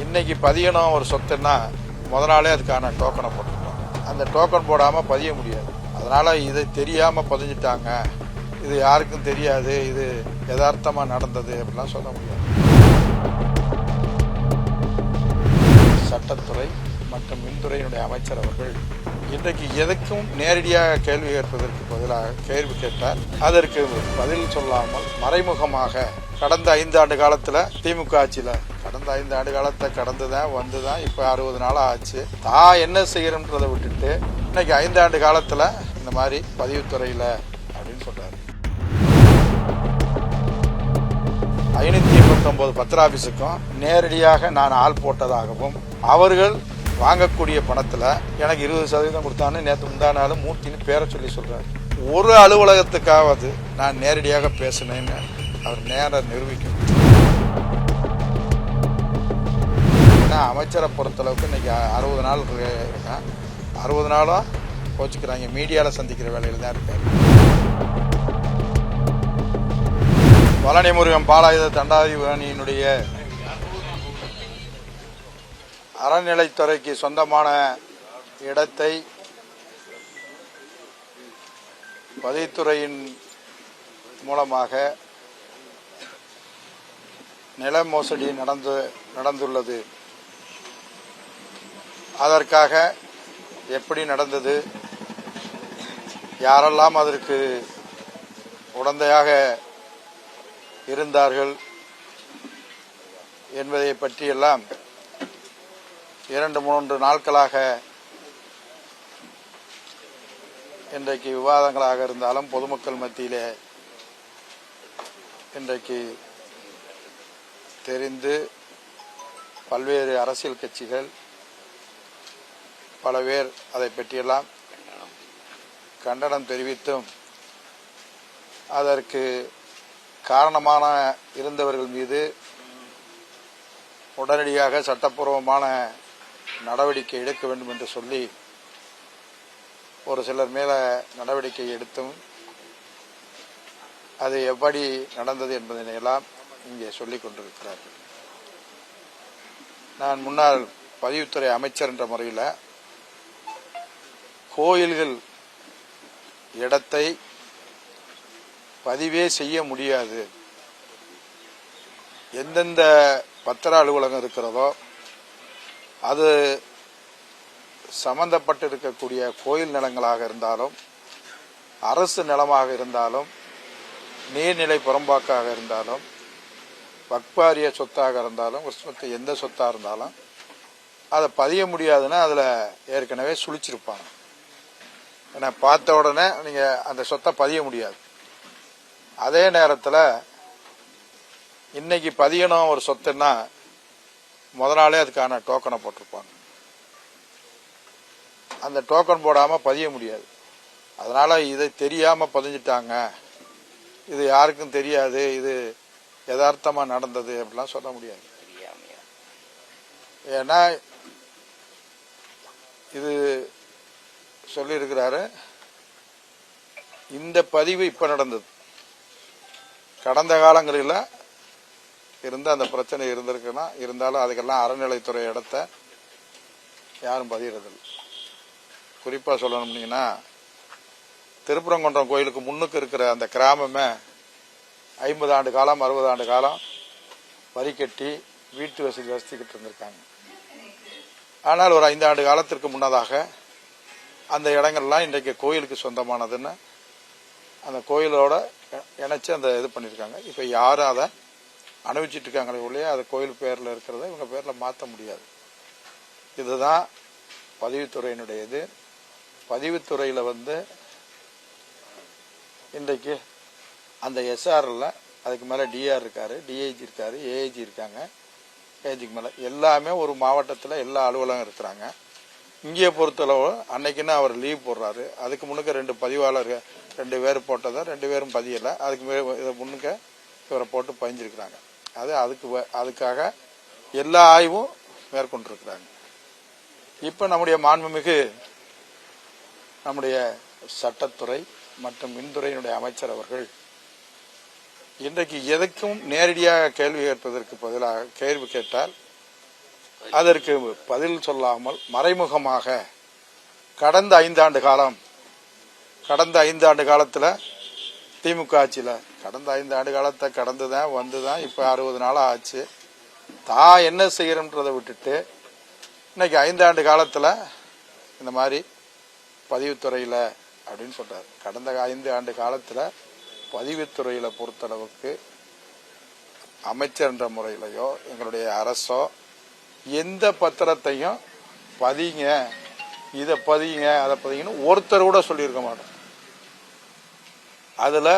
இன்னைக்கு பதியணும் ஒரு சொத்துன்னா முத நாளே அதுக்கான டோக்கனை போட்டுருக்கோம். அந்த டோக்கன் போடாமல் பதிய முடியாது. அதனால இதை தெரியாமல் பதிஞ்சிட்டாங்க, இது யாருக்கும் தெரியாது, இது யதார்த்தமாக நடந்தது அப்படிலாம் சொல்ல முடியாது. சட்டத்துறை மற்றும் மின்துறையினுடைய அமைச்சர் அவர்கள் இன்றைக்கு எதுக்கும் நேரடியாக கேள்வி கேட்பதற்கு பதிலாக கேள்வி கேட்டால் அதற்கு பதில் சொல்லாமல் மறைமுகமாக கடந்த 5 ஆண்டு காலத்தில் திமுக ஆட்சியில் கடந்த 5 ஆண்டு காலத்தை கடந்துதான் வந்துதான் இப்போ 60 நாள் ஆச்சு. தான் என்ன செய்யறன்றதை விட்டுட்டு இன்னைக்கு 5 ஆண்டு காலத்தில் இந்த மாதிரி பதிவுத்துறையில் அப்படின்னு சொல்றாரு. 589 பத்திர ஆபீஸுக்கும் நேரடியாக நான் ஆள் போட்டதாகவும் அவர்கள் வாங்கக்கூடிய பணத்துல எனக்கு 20% கொடுத்தான்னு நேற்று முந்தானாலும் மூர்த்தின்னு பேரை சொல்லி சொல்றாரு. ஒரு அலுவலகத்துக்காவது நான் நேரடியாக பேசினேன்னு அவர் நேரம் நிரூபிக்கணும். ஏன்னா அமைச்சரை பொறுத்தளவுக்கு இன்னைக்கு 60 நாள் இருக்கான். 60 நாளும் கோச்சுக்கிறாங்க, மீடியாவில் சந்திக்கிற வேலையில் தான் இருக்காரு. பழனி முருகன் பாலாயுத தண்டாதிபதியினுடைய அறநிலைத்துறைக்கு சொந்தமான இடத்தை பதிவுத்துறையின் மூலமாக நில மோசடி நடந்துள்ளது. அதற்காக எப்படி நடந்தது, யாரெல்லாம் அதற்கு உடந்தையாக இருந்தார்கள் என்பதை பற்றியெல்லாம் 2-3 நாட்களாக இன்றைக்கு விவாதங்களாக இருந்தாலும் பொதுமக்கள் மத்தியிலே இன்றைக்கு தெரிந்து பல்வேறு அரசியல் கட்சிகள் பல பேர் அதை பற்றியெல்லாம் கண்டனம் தெரிவித்தும் அதற்கு காரணமான இருந்தவர்கள் மீது உடனடியாக சட்டப்பூர்வமான நடவடிக்கை எடுக்க வேண்டும் என்று சொல்லி ஒரு சிலர் மேல நடவடிக்கை எடுத்தும் அது எப்படி நடந்தது என்பதனையெல்லாம் இங்கே சொல்லிக் கொண்டிருக்கிறார்கள். நான் முன்னாள் பதிவுத்துறை அமைச்சர் என்ற முறையில் கோயில்கள் இடத்தை பதிவே செய்ய முடியாது, எந்தெந்த பத்திர அலுவலகம் இருக்கிறதோ அது சம்பந்தப்பட்டு இருக்கக்கூடிய கோயில் நிலங்களாக இருந்தாலும் அரசு நிலமாக இருந்தாலும் நீர்நிலை புறம்பாக்காக இருந்தாலும் வக்பாரிய சொத்தாக இருந்தாலும் எந்த சொத்தாக இருந்தாலும் அதை பதிய முடியாதுன்னா அதில் ஏற்கனவே சுழிச்சிருப்பாங்க. ஏன்னா பார்த்த உடனே நீங்கள் அந்த சொத்தை பதிய முடியாது. அதே நேரத்தில் இன்னைக்கு பதியணும் ஒரு சொத்துன்னா முத நாளே அதுக்கான டோக்கனை போட்டிருப்பாங்க. அந்த டோக்கன் போடாமல் பதிய முடியாது. அதனால இதை தெரியாமல் பதிஞ்சிட்டாங்க, இது யாருக்கும் தெரியாது, இது யதார்த்தமாக நடந்தது அப்படிலாம் சொல்ல முடியாது. ஏன்னா இது சொல்லியிருக்கிறாரு, இந்த பதிவு இப்போ நடந்தது. கடந்த காலங்களில் இருந்த அந்த பிரச்சனை இருந்திருக்குன்னா இருந்தாலும் அதுக்கெல்லாம் அறநிலைத்துறை இடத்த யாரும் பதிகிறதில்லை. குறிப்பாக சொல்லணும்னீங்கன்னா திருப்பரங்குன்றம் கோயிலுக்கு முன்னுக்கு இருக்கிற அந்த கிராமமே 50 ஆண்டு காலம் 60 ஆண்டு காலம் வரி கட்டி வீட்டு வசதிக்கிட்டு இருந்திருக்காங்க. ஆனால் ஒரு 5 ஆண்டு காலத்திற்கு முன்னதாக அந்த இடங்கள்லாம் இன்றைக்கு கோயிலுக்கு சொந்தமானதுன்னு அந்த கோயிலோட இணைச்சு அந்த இது பண்ணியிருக்காங்க. இப்போ யாரும் அதை அனுபவிச்சுட்டு இருக்காங்களே ஒழிய அது கோயில் பேரில் இருக்கிறத இவங்க பேரில் மாற்ற முடியாது. இதுதான் பதிவுத்துறையினுடைய இது. பதிவுத்துறையில் இன்றைக்கு அந்த எஸ்ஆர்ல அதுக்கு மேலே டிஆர் இருக்காரு, டிஐஜி இருக்காரு, ஏஐஜி இருக்காங்க. ஏஐஜிக்கு மேலே எல்லாமே ஒரு மாவட்டத்தில் எல்லா அலுவலகம் இருக்கிறாங்க. இங்கே பொறுத்தளவு அன்னைக்குன்னு அவர் லீவ் போடுறாரு. அதுக்கு முன்னுக்கு 2 பதிவாளர் 2 பேர் போட்டதை 2 பேரும் பதியலை. அதுக்கு முன்னுக்க இவரை போட்டு பதிஞ்சிருக்கிறாங்க. அதுக்காக எல்லா ஆய்வும் மேற்கொண்டிருக்கிறாங்க. இப்போ நம்முடைய மாண்புமிகு நம்முடைய சட்டத்துறை மற்றும் மின்துறையினுடைய அமைச்சர் அவர்கள் இன்றைக்கு எதுக்கும் நேரடியாக கேள்வி கேட்பதற்கு பதிலாக கேள்வி கேட்டால் அதற்கு பதில் சொல்லாமல் மறைமுகமாக கடந்த 5 ஆண்டு காலத்துல திமுக ஆட்சியில கடந்த 5 ஆண்டு காலத்தை கடந்துதான் வந்துதான் இப்ப 60 நாளா ஆச்சு. தான் என்ன செய்யறன்றதை விட்டுட்டு இன்னைக்கு 5 ஆண்டு காலத்துல இந்த மாதிரி பதிவுத்துறையில அப்படின்னு சொல்றாரு. கடந்த 5 ஆண்டு காலத்துல பதிவுத்துறையில பொறுத்தளவுக்கு அமைச்சர் என்ற முறையிலையோ எங்களுடைய அரசோ எந்த பத்திரத்தையும் பதிங்க, இதை பதிங்க, அதை பதிங்கன்னு ஒருத்தர் கூட சொல்லியிருக்க மாட்டோம். அதுல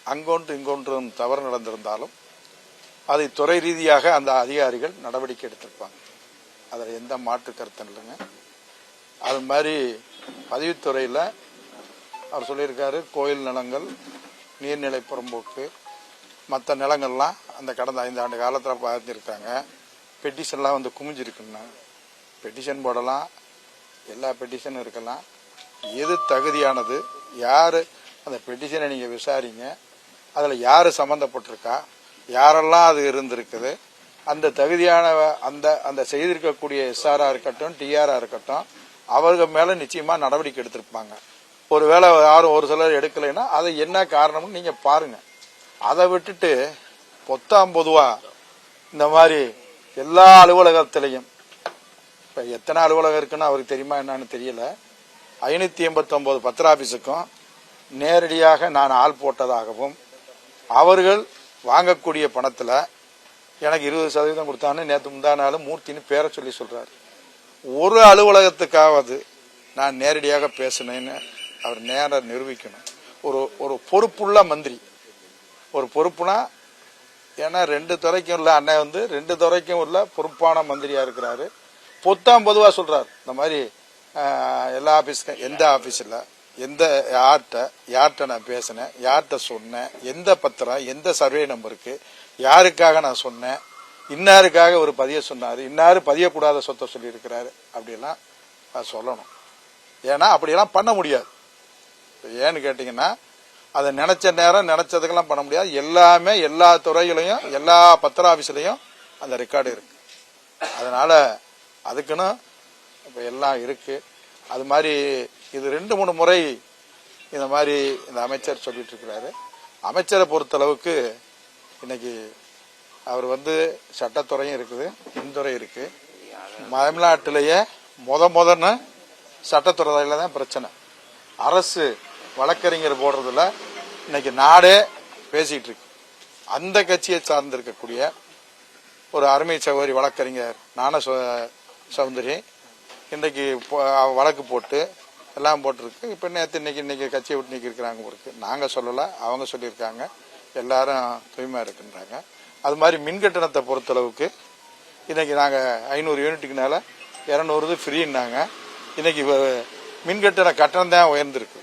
அங்கொன்று இங்கொன்றும் தவறு நடந்திருந்தாலும் அதை துறை ரீதியாக அந்த அதிகாரிகள் நடவடிக்கை எடுத்திருப்பாங்க. அதில் எந்த மாற்று கருத்தும் இல்லைங்க. அது மாதிரி பதிவுத்துறையில் அவர் சொல்லியிருக்காரு, கோயில் நிலங்கள், நீர்நிலை புறம்போக்கு, மற்ற நிலங்கள்லாம் அந்த கடந்த 5 ஆண்டு காலத்தில் பார்த்துருக்காங்க. பெட்டிஷன்லாம் வந்து குமிஞ்சிருக்குன்னா பெட்டிஷன் போடலாம், எல்லா பெட்டிஷனும் இருக்கலாம். எது தகுதியானது, யாரு அந்த பெட்டிஷனை நீங்க விசாரிங்க, அதுல யாரு சம்பந்தப்பட்டிருக்கா, யாரெல்லாம் அது இருந்திருக்குது, அந்த தகுதியான அந்த செய்திருக்கக்கூடிய எஸ்ஆரா இருக்கட்டும், டிஆரா இருக்கட்டும், அவர்கள் மேல நிச்சயமா நடவடிக்கை எடுத்திருப்பாங்க. ஒருவேளை யாரும் ஒரு சிலர் எடுக்கலைன்னா அது என்ன காரணம்னு நீங்க பாருங்க. அதை விட்டுட்டு பொதுவா இந்த மாதிரி எல்லா அலுவலகத்திலையும், இப்ப எத்தனை அலுவலகம் இருக்குன்னு அவருக்கு தெரியுமா என்னன்னு தெரியல, 589 பத்திர ஆபீஸுக்கும் நேரடியாக நான் ஆள் போட்டதாகவும், அவர்கள் வாங்கக்கூடிய பணத்துல எனக்கு 20% கொடுத்தான்னு நேற்று முந்தானாலும் மூர்த்தின்னு பேரை சொல்லி சொல்றாரு. ஒரு அலுவலகத்துக்காவது நான் நேரடியாக பேசினேன்னு அவர் நேர நிரூபிக்கணும். ஒரு பொறுப்புள்ள மந்திரி, ஒரு பொறுப்புனா, ஏன்னா 2 துறைக்கும் உள்ள அண்ணன் வந்து 2 துறைக்கும் உள்ள பொறுப்பான மந்திரியா இருக்கிறாரு. பொதுவா சொல்றாரு, இந்த மாதிரி எல்லா ஆபீஸ்க்கும், எந்த ஆபீஸ்ல எந்த யார்கிட்ட நான் பேசினேன், யார்கிட்ட சொன்னேன், எந்த பத்திரம், எந்த சர்வே நம்பருக்கு, யாருக்காக நான் சொன்னேன், இன்னாருக்காக ஒரு பதிய சொன்னாரு, இன்னாரு பதியக்கூடாத சொத்தை சொல்லி இருக்கிறாரு, அப்படியெல்லாம் சொல்லணும். ஏன்னா அப்படியெல்லாம் பண்ண முடியாது. ஏன்னு கேட்டீங்கன்னா, அதை நினைச்ச நேரம் நினைச்சதுக்கெல்லாம் பண்ண முடியாது. எல்லாமே எல்லா துறையிலையும் எல்லா பத்திர ஆபீஸ்லயும் அந்த ரெக்கார்டு இருக்கு. அதனால அதுக்குன்னு இப்ப எல்லாம் இருக்கு. அது மாதிரி இது 2-3 முறை இந்த மாதிரி இந்த அமைச்சர் சொல்லிட்டு இருக்கிறாரு. அமைச்சரை பொறுத்தளவுக்கு இன்னைக்கு அவர் வந்து சட்டத்துறையும் இருக்குது, மின்துறை இருக்கு. தமிழ்நாட்டிலேயே முதன்னு சட்டத்துறையில தான் பிரச்சனை. அரசு வழக்கறிஞர் போடுறதுல இன்னைக்கு நாடே பேசிட்டு இருக்கு. அந்த கட்சியை சார்ந்திருக்கக்கூடிய ஒரு அருமை சகோதரி வழக்கறிஞர் ஞான சௌந்தரி இன்றைக்கு வழக்கு போட்டு எல்லாம் போட்டிருக்கு. இப்ப நேற்று இன்னைக்கு கட்சியை விட்டு நீக்கிருக்கிறாங்க இருக்கு. நாங்க சொல்லல, அவங்க சொல்லியிருக்காங்க. எல்லாரும் தூய்மையா இருக்குன்றாங்க. அது மாதிரி மின் கட்டணத்தை பொறுத்தளவுக்கு இன்னைக்கு நாங்க 500 யூனிட்டுக்கு மேல 200 ஃப்ரீன்னாங்க. இன்னைக்கு மின்கட்டண கட்டணம் தான் உயர்ந்திருக்கு.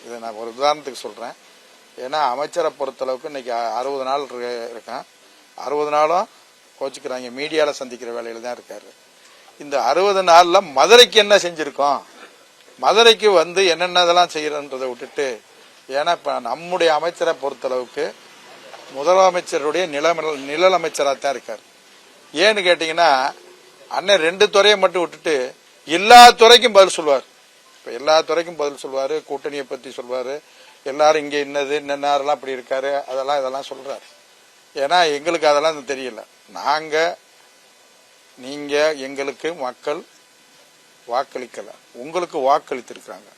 இதை நான் ஒரு உதாரணத்துக்கு சொல்றேன். ஏன்னா அமைச்சரை பொறுத்தளவுக்கு இன்னைக்கு 60 நாள் இருக்கேன். 60 நாளும் கோச்சுக்கிறாங்க, மீடியால சந்திக்கிற வேலையில தான் இருக்காரு. இந்த 60 நாள்ல மதுரைக்கு என்ன செஞ்சிருக்கோம், மதுரைக்கு வந்து என்னென்னதெல்லாம் செய்யறன்றதை விட்டுட்டு, ஏன்னா இப்ப நம்முடைய அமைச்சரை பொறுத்தளவுக்கு முதலமைச்சருடைய நிழல் அமைச்சரா தான் இருக்காரு. ஏன்னு கேட்டீங்கன்னா, அண்ணன் 2 துறையை மட்டும் விட்டுட்டு எல்லா துறைக்கும் பதில் சொல்வார். இப்ப எல்லா துறைக்கும் பதில் சொல்வாரு, கூட்டணியை பத்தி சொல்வாரு, எல்லாரும் இங்க என்னது என்னெல்லாம் இப்படி இருக்காரு இதெல்லாம் சொல்றாரு. ஏன்னா எங்களுக்கு அதெல்லாம் தெரியல. நீங்க எங்களுக்கு மக்கள் வாக்களிக்கல, உங்களுக்கு வாக்களித்திருக்காங்க,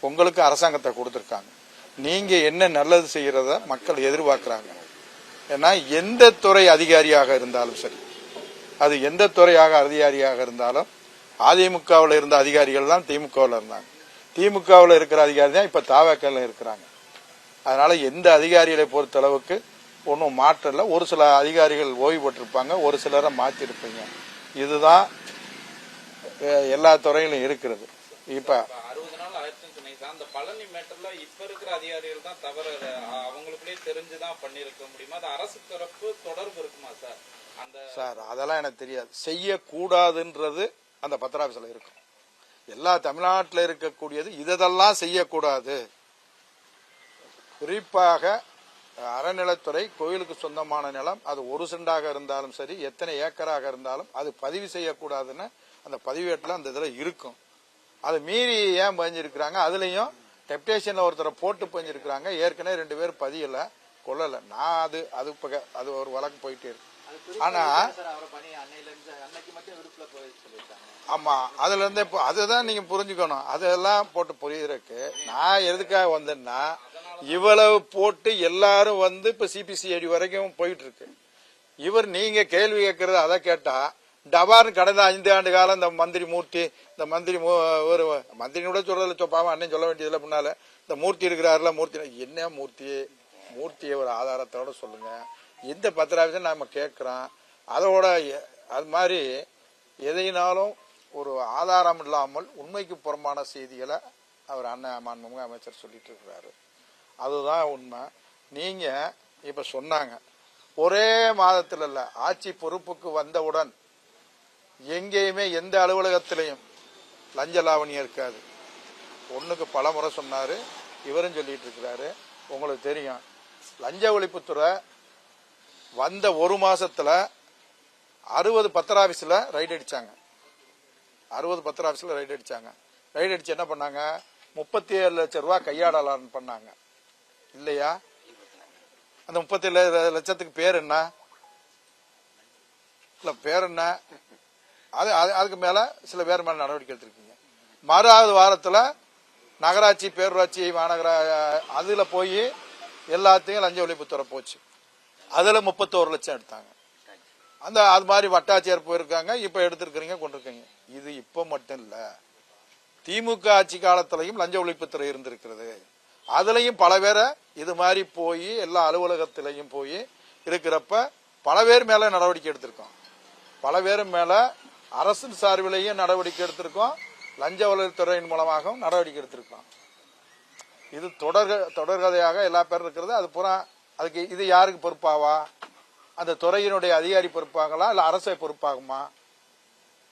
உங்களுக்கு அரசாங்கத்தை கொடுத்திருக்காங்க. நீங்க என்ன நல்லது செய்யறத மக்கள் எதிர்பார்க்கிறாங்க. ஏன்னா எந்த துறை அதிகாரியாக இருந்தாலும் சரி, அது எந்த துறையாக அதிகாரியாக இருந்தாலும், அதிமுகவில் இருந்த அதிகாரிகள் தான் திமுகவில் இருந்தாங்க, திமுகவில் இருக்கிற அதிகாரி தான் இப்ப தவேகல இருக்கிறாங்க. அதனால எந்த அதிகாரிகளை பொறுத்த அளவுக்கு ஒன்னும் மாற்றம் இல்லை. ஒரு சில அதிகாரிகள் ஓய்வு பெற்றிருப்பாங்க, ஒரு சிலரை மாத்தி இருப்பீங்க. இதுதான் எல்லா துறையிலும் இருக்கிறது. இப்ப 60 நாள் ஆயிரத்தி சொன்னீங்க, அந்த பழனி மேட்டர்ல இப்ப இருக்கிற அதிகாரிகள் தான் தவிர அவங்களுக்குள்ளே தெரிஞ்சுதான் பண்ணிருக்க முடியுமா? அது அரசு தரப்பு தொடர்பு இருக்குமா சார்? சார் அதெல்லாம் எனக்கு தெரியாது. செய்யக்கூடாதுன்றது அந்த பத்திர ஆபீஸ்ல இருக்கும். எல்லா தமிழ்நாட்டில் இருக்கக்கூடியது இதெல்லாம் செய்யக்கூடாது. குறிப்பாக அறநிலைத்துறை கோயிலுக்கு சொந்தமான நிலம் அது 1 சென்டாக இருந்தாலும் சரி, எத்தனை ஏக்கராக இருந்தாலும் அது பதிவு செய்யக்கூடாதுன்னு அந்த பதிவேட்டில் அந்த இதில் இருக்கும். அதை மீறி ஏன் பதிஞ்சிருக்கிறாங்க? அதுலயும் டெப்டேஷன்ல ஒருத்தரை போட்டு பதிஞ்சிருக்கிறாங்க. ஏற்கனவே 2 பேர் பதியல, கொல்லல. நான் அது ஒரு வழக்கு போயிட்டே இருக்கு. ஆனா ஆமா, அதுல இருந்து இப்போ அதுதான் நீங்க புரிஞ்சுக்கணும். அதெல்லாம் போட்டு புரியுறதுக்கு நான் எதுக்காக வந்தேன்னா, இவ்வளவு போட்டு எல்லாரும் இப்ப சிபிசிஐடி வரைக்கும் போயிட்டு இருக்கு. நீங்க கேள்வி கேட்கறது அதை கேட்டா டபார்னு கடந்த 5 ஆண்டு காலம் இந்த மந்திரி மூர்த்தி, இந்த மந்திரி ஒரு மந்திரி கூட சொல்றதுல பாவம் அண்ணன் சொல்ல வேண்டியதுல முன்னால இந்த மூர்த்தி இருக்கிறாருல, மூர்த்தி என்ன மூர்த்தியை ஒரு ஆதாரத்தோட சொல்லுங்க. எந்த பத்திராபிஷம் நாம கேட்கிறோம், அதோட அது மாதிரி எதையினாலும் ஒரு ஆதாரம் இல்லாமல் உண்மைக்கு புறம்பான செய்திகளை அவர் அண்ணன் மாண்புமிகு அமைச்சர் சொல்லிட்டு இருக்கிறாரு. அதுதான் உண்மை. நீங்க இப்ப சொன்னாங்க ஒரே மாதத்தில் இல்ல, ஆட்சி பொறுப்புக்கு வந்தவுடன் எங்கேயுமே எந்த அலுவலகத்திலையும் லஞ்ச லாவணியம் இருக்காது. ஒண்ணுக்கு பல முறை சொன்னாரு, இவரும் சொல்லிட்டு இருக்கிறாரு. உங்களுக்கு தெரியும், லஞ்ச ஒழிப்புத்துறை வந்த 1 மாசத்துல 60 பத்திர ஆபீஸ்ல ரைட் அடிச்சாங்க. 60 பத்திர ஆபீஸ்ல ரைட் அடிச்சாங்க. ரைட் அடிச்சு என்ன பண்ணாங்க? 37 லட்சம் ரூபாய் கையாடலான்னு பண்ணாங்க இல்லையா? அந்த 37 லட்சத்துக்கு பேர் என்ன? இல்ல பேர் என்ன? அதுக்கு மேல சில பேர் மேல நடவடிக்கை எடுத்திருக்கீங்க. மறாவது வாரத்துல நகராட்சி, பேரூராட்சி, மாநகர அதுல போய் எல்லாத்தையும் லஞ்ச ஒழிப்புத்துறை போச்சு. அதுல 31 லட்சம் எடுத்தாங்க. அது மாதிரி வட்டாட்சியர் போயிருக்காங்க, இப்ப எடுத்திருக்கிறீங்க, கொண்டிருக்கீங்க. இது இப்ப மட்டும் இல்ல, திமுக ஆட்சி காலத்திலையும் லஞ்ச ஒழிப்புத்துறை இருந்திருக்கிறது. அதுலயும் பல பேரை இது மாதிரி போய் எல்லா அலுவலகத்திலையும் போய் இருக்கிறப்ப பல பேர் மேல நடவடிக்கை எடுத்திருக்கோம். பல பேர் மேல அரசின் சார்பிலேயும் நடவடிக்கை எடுத்திருக்கோம், லஞ்ச ஒழிப்புத்துறையின் மூலமாகவும் நடவடிக்கை எடுத்திருக்கோம். இது தொடர்கதையாக எல்லா பேரும் இருக்கிறது. அது பூரா அதுக்கு இது யாருக்கு பொறுப்பாவா? அந்த துறையினுடைய அதிகாரி பொறுப்பாங்களா, இல்ல அரசை பொறுப்பாகுமா?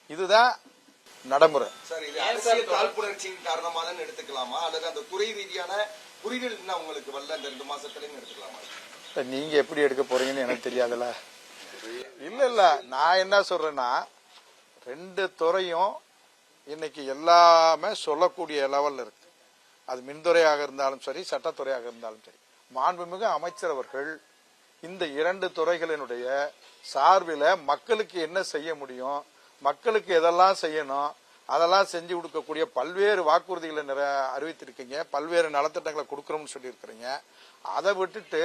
இதுதான் நடைமுறை. சார், இது அரசியல் காழ்ப்புணர்ச்சியின் காரணமாக தான் எடுத்துக்கலாமா, அல்லது அந்த துறை ரீதியான புரிதல் உங்களுக்கு வரல இந்த 2 மாசத்துலயும் எடுத்துக்கலாமா? நீங்க எப்படி எடுக்க போறீங்கன்னு எனக்கு தெரியாதுல்ல. இல்ல நான் என்ன சொல்றேன்னா, 2 துறையும் இன்னைக்கு எல்லாமே சொல்லக்கூடிய லெவல்ல இருக்கு. அது மின்துறையாக இருந்தாலும் சரி, சட்டத்துறையாக இருந்தாலும் சரி. மாண்புமிகு அமைச்சர் அவர்கள் இந்த 2 துறைகளினுடைய சார்பில மக்களுக்கு என்ன செய்ய முடியும், மக்களுக்கு எதெல்லாம் செய்யணும், அதெல்லாம் செஞ்சு கொடுக்கக்கூடிய பல்வேறு வாக்குறுதிகளை அறிவித்திருக்கீங்க. பல்வேறு நலத்திட்டங்களை கொடுக்கறோம்னு சொல்லி இருக்கிறீங்க. அதை விட்டுட்டு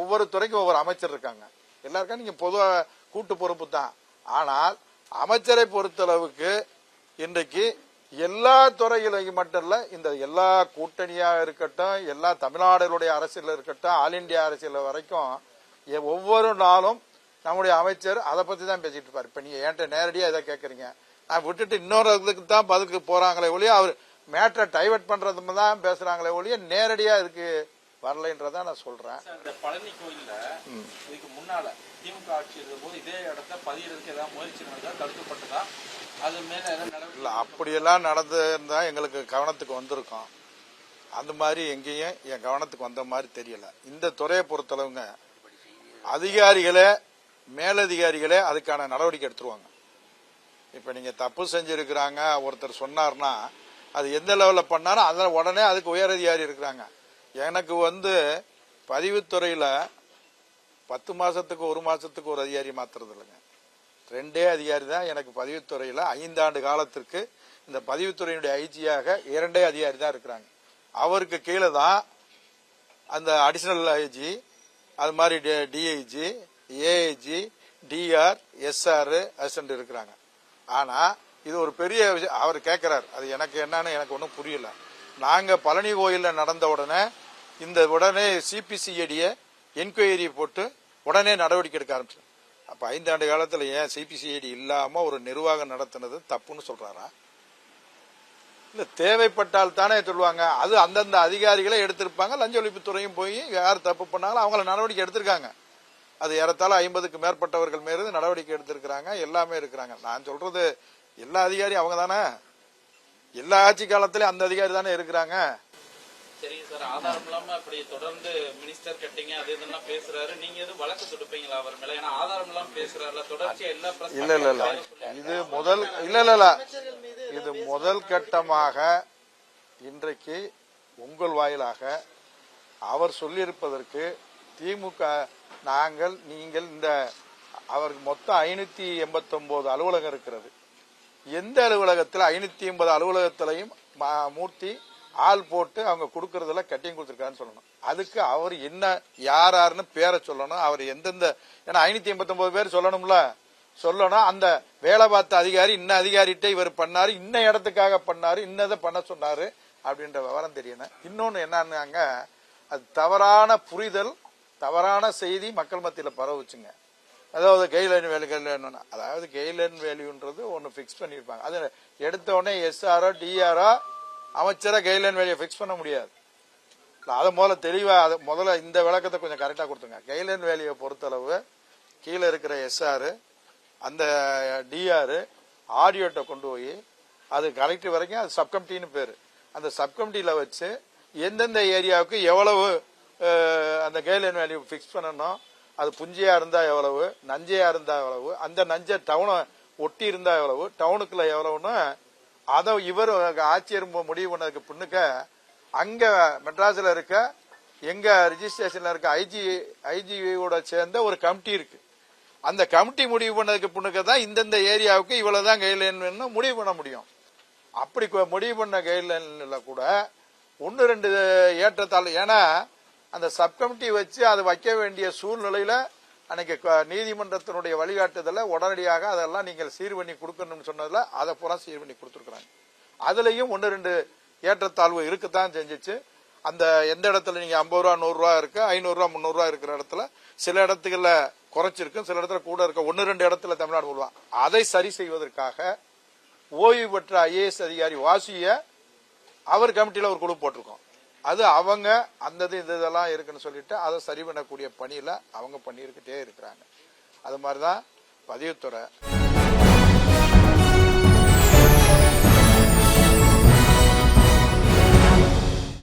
ஒவ்வொரு துறைக்கும் ஒவ்வொரு அமைச்சர் இருக்காங்க. எல்லாருக்கும் நீங்க பொதுவா கூட்டு பொறுப்பு தான். ஆனால் அமைச்சரை பொறுத்தளவுக்கு இன்றைக்கு எல்லா துறையிலையும் மட்டும் இல்ல, இந்த எல்லா கூட்டணியாக இருக்கட்டும், எல்லா தமிழ்நாடுகளுடைய அரசியல் இருக்கட்டும், ஆல் இண்டியா அரசியல் வரைக்கும் ஒவ்வொரு நாளும் நம்முடைய அமைச்சர் அதை பத்தி தான் பேசிட்டு இருப்பாரு. இப்ப நீங்க என்கிட்ட நேரடியா இதை கேட்கறீங்க, நான் விட்டுட்டு இன்னொரு இதுக்கு தான் பதிலுக்கு போறாங்களே ஒழிய, அவர் மேட்டரை டைவர்ட் பண்றது தான் பேசுறாங்களே ஒழிய நேரடியா இதுக்கு வரலைன்றத நான் சொல்றேன். இந்த பழனி கோயில்ல இதுக்கு முன்னால திமுக ஆட்சி இருந்தபோது இதே இடத்த பதியறதுக்கு ஏதாவது முயற்சி நடந்தா, தடுக்கப்பட்டதா? அது மேல இல்ல, அப்படியெல்லாம் நடந்திருந்தா எங்களுக்கு கவனத்துக்கு வந்திருக்கோம். அந்த மாதிரி எங்கேயும் என் கவனத்துக்கு வந்த மாதிரி தெரியல. இந்த துறையை பொறுத்தளவுங்க அதிகாரிகளே, மேலதிகாரிகளே அதுக்கான நடவடிக்கை எடுத்துருவாங்க. இப்ப நீங்க தப்பு செஞ்சிருக்கிறாங்க ஒருத்தர் சொன்னார்னா அது எந்த லெவல்ல பண்ணாலும் அதில் உடனே அதுக்கு உயர் அதிகாரி இருக்கிறாங்க. எனக்கு பதிவுத்துறையில 10 மாசத்துக்கு 1 மாசத்துக்கு ஒரு அதிகாரி மாத்துறது இல்லைங்க, 2 அதிகாரி தான் எனக்கு பதிவுத்துறையில 5 ஆண்டு காலத்திற்கு இந்த பதிவுத்துறையினுடைய ஐஜியாக 2 அதிகாரி தான் இருக்கிறாங்க. அவருக்கு கீழே தான் அந்த அடிஷனல் ஐஜி, அது மாதிரி DIG, AIG, DR, SR assistant இருக்கிறாங்க. ஆனா இது ஒரு பெரிய விஷயம். அவர் கேட்கிறார், அது எனக்கு என்னன்னு எனக்கு ஒன்றும் புரியல. நாங்க பழனி கோயில்ல நடந்த உடனே சிபிசிஐடிய என்கொயரி போட்டு உடனே நடவடிக்கை எடுக்க ஆரம்பிச்சு. அப்ப 5 ஆண்டு காலத்துல ஏன் சிபிசிஐடி இல்லாம ஒரு நிர்வாகம் நடத்தினது தப்புன்னு சொல்றாரா? இல்ல, தேவைப்பட்டால் தானே சொல்லுவாங்க. அது அந்தந்த அதிகாரிகளே எடுத்திருப்பாங்க. லஞ்ச ஒழிப்புத்துறையும் போய் யார் தப்பு பண்ணாலும் அவங்கள நடவடிக்கை எடுத்திருக்காங்க. அது ஏறத்தாழ 50க்கு மேற்பட்டவர்கள் மீது நடவடிக்கை எடுத்திருக்கிறாங்க. எல்லாமே இருக்கிறாங்க. நான் சொல்றது எல்லா அதிகாரியும் அவங்க தானே, எல்லா ஆட்சி காலத்திலயும் அந்த அதிகாரி தானே இருக்கிறாங்க. சரிங்க சார், ஆதாரம் இல்லாம அப்படி தொடர்ந்து மினிஸ்டர் கட்டிங்க அது இதெல்லாம் பேசுறாரு, நீங்க எதுவும் வழக்கு தொடுப்பீங்களா அவர் மேல? ஏன்னா ஆதாரம் இல்லாம பேசுறாருல, தொடர்ச்சியா எல்லா இல்ல இது முதல் இல்ல இது முதல் கட்டமாக இன்றைக்கு உங்கள் வாயிலாக அவர் சொல்லியிருப்பதற்கு திமுக நீங்கள் இந்த அவருக்கு மொத்தம் 589 அலுவலகம் இருக்கிறது. எந்த அலுவலகத்தில் 580 அலுவலகத்திலையும் மூர்த்தி ஆள் போட்டு அவங்க கொடுக்கறதுல கட்டிங் கொடுத்துருக்காருன்னு சொல்லணும். அதுக்கு அவர் என்ன யாருன்னு பேரை சொல்லணும். அவர் எந்தெந்த ஏன்னா 589 பேர் சொல்லணும். அந்த வேலை பார்த்த அதிகாரி இன்ன அதிகாரிகிட்ட இவர் பண்ணாரு, இன்ன இடத்துக்காக பண்ணாரு, இன்னதை பண்ண சொன்னாரு அப்படின்ற விவரம் தெரியணும். இன்னொன்னு என்னன்னாங்க, அது தவறான புரிதல், தவறான செய்தி மக்கள் மத்தியில் பரவுச்சுங்க. அதாவது கெய்லைன் வேல்யூ அதாவது கெய்லைன் வேல்யூன்றது ஒன்னு பிக்ஸ் பண்ணிருப்பாங்க. அது எடுத்த உடனே எஸ்ஆரோ டிஆரோ அமைச்சரா கெய்லைன் வேல்யூ பிக்ஸ் பண்ண முடியாது. அதை முதல்ல இந்த விளக்கத்தை கொஞ்சம் கரெக்டா கொடுத்துங்க. கெய்லைன் வேல்யூவை பொறுத்தளவு கீழே இருக்கிற எஸ்ஆர் அந்த டிஆர் ஆடியோட்ட கொண்டு போய் அது கலெக்டர் வரைக்கும் அது சப்கமிட்டின்னு பேரு. அந்த சப்கமிட்டியில வச்சு எந்தெந்த ஏரியாவுக்கு எவ்வளவு அந்த கெய்லைன் வேல்யூ பிக்ஸ் பண்ணணும், அது புஞ்சியா இருந்தா எவ்வளவு, நஞ்சையா இருந்தா எவ்வளவு, அந்த நஞ்சை டவுனை ஒட்டி இருந்தா எவ்வளவு, டவுனுக்குள்ள எவ்வளவுன்னு அதை இவர் ஆட்சியர் முடிவு பண்ணதுக்கு பின்னுக்க அங்க மெட்ராஸ்ல இருக்க எங்க ரிஜிஸ்ட்ரேஷன்ல இருக்க ஐஜியோட சேர்ந்த ஒரு கமிட்டி இருக்கு. அந்த கமிட்டி முடிவு பண்ணதுக்கு பின்னுக்க தான் இந்தந்த ஏரியாவுக்கு இவ்வளவுதான் கைட்லைன் முடிவு பண்ண முடியும். அப்படி முடிவு பண்ண கைட்லைன்ல கூட 1-2 ஏற்றத்தாழ்வு, ஏன்னா அந்த சப்கமிட்டி வச்சு அதை வைக்க வேண்டிய சூழ்நிலையில அன்னைக்கு நீதிமன்றத்தினுடைய வழிகாட்டுதல உடனடியாக அதெல்லாம் நீங்கள் சீர் பண்ணி கொடுக்கணும்னு சொன்னதுல அதை பூரா சீர் பண்ணி கொடுத்துருக்காங்க. அதுலயும் 1-2 ஏற்றத்தாழ்வு இருக்குத்தான் செஞ்சிச்சு. அந்த எந்த இடத்துல நீங்க 50 ரூபா 100 ரூபா இருக்கு, 500 ரூபா 300 ரூபா இருக்கிற இடத்துல சில இடத்துல குறைச்சிருக்கும், சில இடத்துல கூட இருக்க 1-2 இடத்துல தமிழ்நாடு முழுவதும் அதை சரி செய்வதற்காக ஓய்வு பெற்ற ஐஏஎஸ் அதிகாரி வாசிய அவர் கமிட்டியில ஒரு குழு போட்டிருக்கோம். அது அவங்க அந்த இதெல்லாம் இருக்குன்னு சொல்லிட்டு அதை சரி பண்ணக்கூடிய பணியில அவங்க பண்ணியிருக்கிட்டே இருக்கிறாங்க. அது மாதிரிதான் பதிவுத்துறை